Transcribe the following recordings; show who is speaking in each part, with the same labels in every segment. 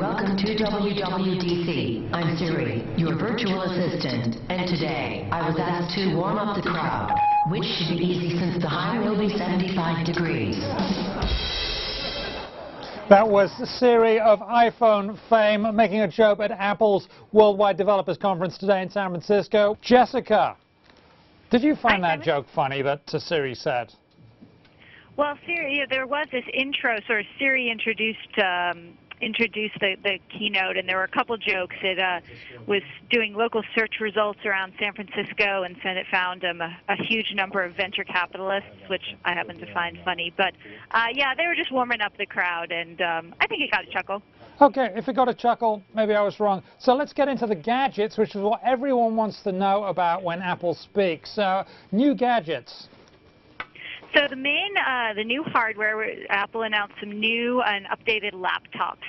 Speaker 1: welcome to WWDC. I'm Siri, your virtual assistant, and today I was asked to warm up the crowd, which should be easy since the high will be 75 degrees.
Speaker 2: That was Siri of iPhone fame making a joke at Apple's Worldwide Developers Conference today in San Francisco. Jessica, did you find that joke funny that Siri said?
Speaker 3: Well, Siri, there was this intro, sort of Siri introduced the keynote, and there were a couple jokes. It was doing local search results around San Francisco, and said it found a huge number of venture capitalists, which I happen to find funny. But yeah, they were just warming up the crowd, and I think it got a chuckle.
Speaker 2: Okay, if it got a chuckle, maybe I was wrong. So let's get into the gadgets, which is what everyone wants to know about when Apple speaks. New gadgets.
Speaker 3: So the new hardware, Apple announced some new and updated laptops.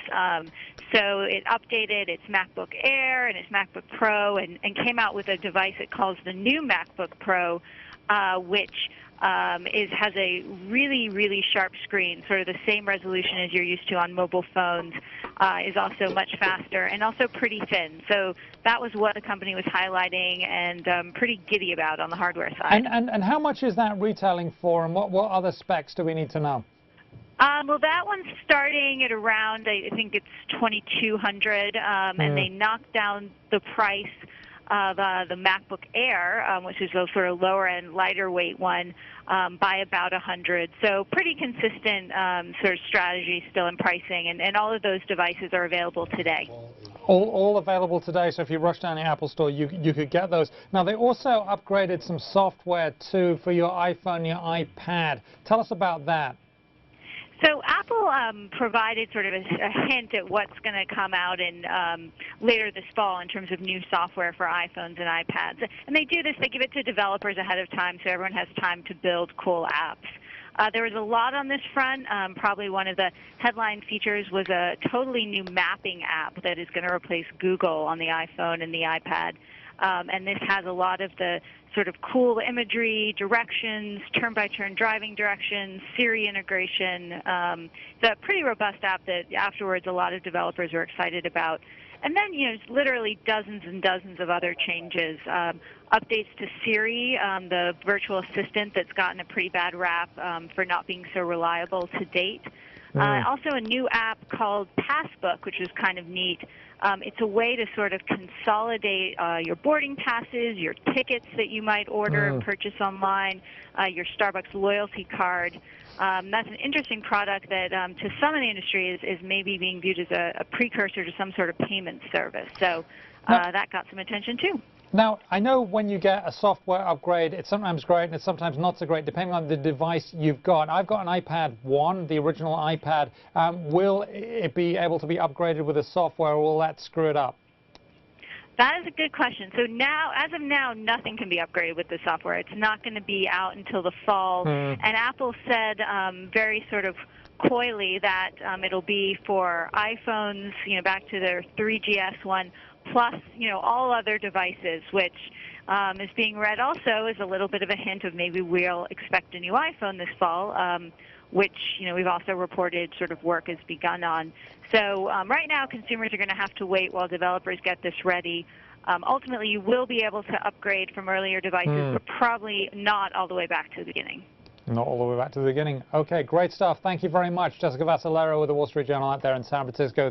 Speaker 3: So it updated its MacBook Air and its MacBook Pro and came out with a device it calls the new MacBook Pro, which has a really, really sharp screen, sort of the same resolution as you're used to on mobile phones, is also much faster and also pretty thin. So that was what the company was highlighting and pretty giddy about on the hardware side.
Speaker 2: And how much is that retailing for, and what other specs do we need to know?
Speaker 3: Well, that one's starting at around, I think it's $2,200, and they knocked down the price of the MacBook Air, which is a sort of lower-end, lighter-weight one, by about $100. So pretty consistent sort of strategy still in pricing, and all of those devices are available today.
Speaker 2: All available today, so if you rush down the Apple Store, you could get those. Now, they also upgraded some software, too, for your iPhone, your iPad. Tell us about that.
Speaker 3: So Apple provided sort of a hint at what's going to come out in later this fall in terms of new software for iPhones and iPads. And they do this, they give it to developers ahead of time so everyone has time to build cool apps. There was a lot on this front. Probably one of the headline features was a totally new mapping app that is going to replace Google on the iPhone and the iPad. And this has a lot of the sort of cool imagery, directions, turn-by-turn driving directions, Siri integration. It's a pretty robust app that afterwards a lot of developers are excited about. And then, you know, it's literally dozens and dozens of other changes. Updates to Siri, the virtual assistant that's gotten a pretty bad rap for not being so reliable to date. Also a new app called Passbook, which is kind of neat. It's a way to sort of consolidate your boarding passes, your tickets that you might order and purchase online, your Starbucks loyalty card. That's an interesting product that to some in the industry is maybe being viewed as a precursor to some sort of payment service. So that got some attention too.
Speaker 2: Now, I know when you get a software upgrade, it's sometimes great and it's sometimes not so great, depending on the device you've got. I've got an iPad 1, the original iPad. Will it be able to be upgraded with the software, or will that screw it up?
Speaker 3: That is a good question. So now, as of now, nothing can be upgraded with the software. It's not going to be out until the fall. And Apple said very sort of coyly that it'll be for iPhones, you know, back to their 3GS one, plus, you know, all other devices, which is being read also as a little bit of a hint of maybe we'll expect a new iPhone this fall, which, you know, we've also reported sort of work has begun on. So right now, consumers are going to have to wait while developers get this ready. Ultimately, you will be able to upgrade from earlier devices, but probably not all the way back to the beginning.
Speaker 2: Not all the way back to the beginning. Okay, great stuff. Thank you very much. Jessica Vassalero with the Wall Street Journal out there in San Francisco.